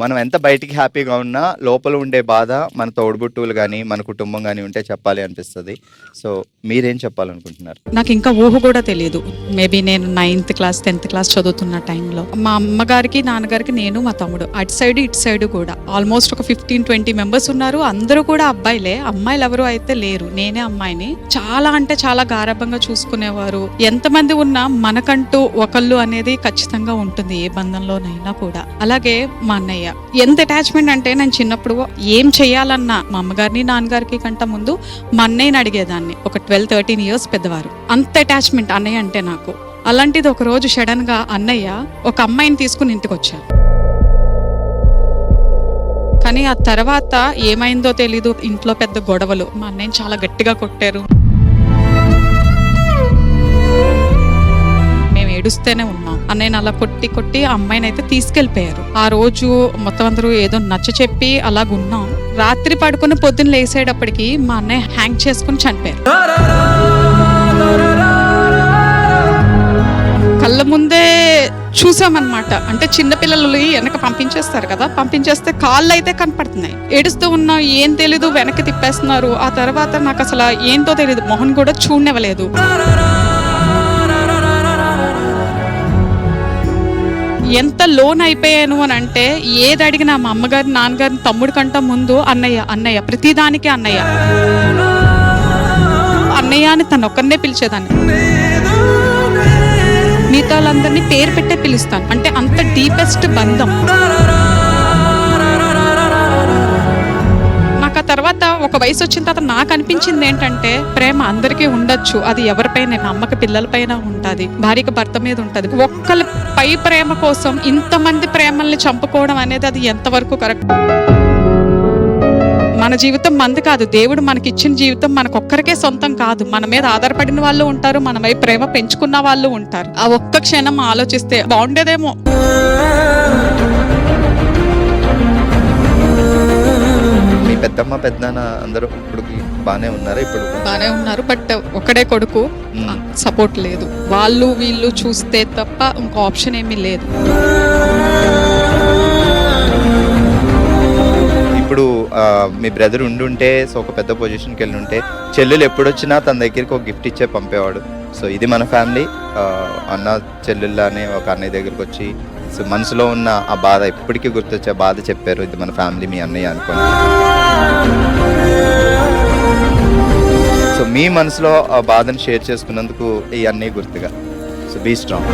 మనం ఎంత బయటికి హ్యాపీగా ఉన్నా లోపల ఉండే బాధ మన తోడుబుట్టువులు కానీ మన కుటుంబం కానీ ఉంటే చెప్పాలి అనిపిస్తుంది. సో మీరేం చెప్పాలనుకుంటున్నారు? నాకు ఇంకా ఊహ కూడా తెలియదు. మేబీ నేను 9th క్లాస్ 10th క్లాస్ చదువుతున్న టైంలో మా అమ్మగారికి నాన్నగారికి నేను మా తమ్ముడు అటు సైడ్ ఇటు సైడ్ కూడా ఆల్మోస్ట్ ఒక 15-20 మెంబర్స్ ఉన్నారు. అందరూ కూడా అబ్బాయిలే, అమ్మాయిలు ఎవరు అయితే లేరు. నేనే అమ్మాయిని. చాలా అంటే చాలా గారాబంగా చూసుకునేవారు. ఎంతమంది ఉన్నా మనకంటూ ఒకళ్ళు అనేది ఖచ్చితంగా ఉంటుంది ఏ బంధంలోనైనా కూడా. అలాగే మా అన్నయ్య ఎంత అటాచ్మెంట్ అంటే నేను చిన్నప్పుడు ఏం చెయ్యాలన్నా మా అమ్మగారిని నాన్నగారికి కంటే ముందు మా అన్నయ్యని అడిగేదాన్ని. ఒక 12-13 ఇయర్స్ పెద్దవారు. అంత అటాచ్మెంట్ అన్నయ్య అంటే నాకు. అలాంటిది ఒక రోజు సడన్ గా అన్నయ్య ఒక అమ్మాయిని తీసుకుని ఇంటికి వచ్చారు. కానీ ఆ తర్వాత ఏమైందో తెలీదు. ఇంట్లో పెద్ద గొడవలు. మా అన్నయ్యని చాలా గట్టిగా కొట్టారు. ఏడుస్తూనే ఉన్నాం. అన్నయ్యని అలా కొట్టి కొట్టి ఆ అమ్మాయిని అయితే తీసుకెళ్లిపోయారు. ఆ రోజు మొత్తం అందరూ ఏదో నచ్చ చెప్పి అలాగున్నాం. రాత్రి పడుకుని పొద్దున్న లేసేటప్పటికి మా అన్నయ్య హ్యాంగ్ చేసుకుని చనిపోయారు. కళ్ళ ముందే చూసామన్నమాట. అంటే చిన్నపిల్లలు వెనక పంపించేస్తారు కదా, పంపించేస్తే కాళ్ళు అయితే కనపడుతున్నాయి. ఏడుస్తూ ఉన్నా ఏం తెలీదు, వెనక్కి తిప్పేస్తున్నారు. ఆ తర్వాత నాకు అసలు ఏంటో తెలీదు, మొహన్ కూడా చూడనివ్వలేదు. ఎంత లోన్ అయిపోయాను అని అంటే ఏది అడిగినా మా అమ్మగారి నాన్నగారిని తమ్ముడి కంటే ముందు అన్నయ్య అన్నయ్య ప్రతిదానికి అన్నయ్య అన్నయ్య అని తను ఒక్కరినే పిలిచేదాన్ని. మిగతా వాళ్ళందరినీ పేరు పెట్టే పిలుస్తాను. అంటే అంత డీపెస్ట్ బంధం. నాకు ఆ తర్వాత ఒక వయసు వచ్చిన తర్వాత నాకు అనిపించింది ఏంటంటే ప్రేమ అందరికీ ఉండొచ్చు. అది ఎవరిపైన, అమ్మకి పిల్లలపైన ఉంటుంది, భార్యకి భర్త మీద ఉంటుంది. ఒక్కరి పై ప్రేమ కోసం ఇంతమంది ప్రేమల్ని చంపుకోవడం అనేది అది ఎంతవరకు కరెక్ట్? మన జీవితం మంది కాదు. దేవుడు మనకిచ్చిన జీవితం మనకొక్కరికే సొంతం కాదు. మన మీద ఆధారపడిన వాళ్ళు ఉంటారు, మనపై ప్రేమ పెంచుకున్న వాళ్ళు ఉంటారు. ఆ ఒక్క క్షణం ఆలోచిస్తే బాగుండేదేమో. పెద్దమ్మ పెద్దనాన్న అందరూ ఇప్పుడు బానే ఉన్నారా? ఇప్పుడు బానే ఉన్నారు. బట్ ఒకడే కొడుకు, సపోర్ట్ లేదు. వాళ్ళు వీళ్ళు చూస్తే తప్ప ఇంకో ఆప్షన్ ఏమీ లేదు. ఇప్పుడు మీ బ్రదర్ ఉండుంటే, సో ఒక పెద్ద పొజిషన్కి వెళ్ళి ఉంటే చెల్లెలు ఎప్పుడొచ్చినా తన దగ్గరికి ఒక గిఫ్ట్ ఇచ్చే పంపేవాడు. సో ఇది మన ఫ్యామిలీ. అన్న చెల్లెళ్ళనే ఒక అన్నయ్య దగ్గరికి వచ్చి సో మనసులో ఉన్న ఆ బాధ ఎప్పటికీ గుర్తొచ్చే బాధ చెప్పారు. ఇది మన ఫ్యామిలీ, మీ అన్నయ్య అనుకోండి. సో మీ మనసులో ఆ బాధను షేర్ చేసుకున్నందుకు ఈ అన్నయ్య గుర్తుగా. So be strong.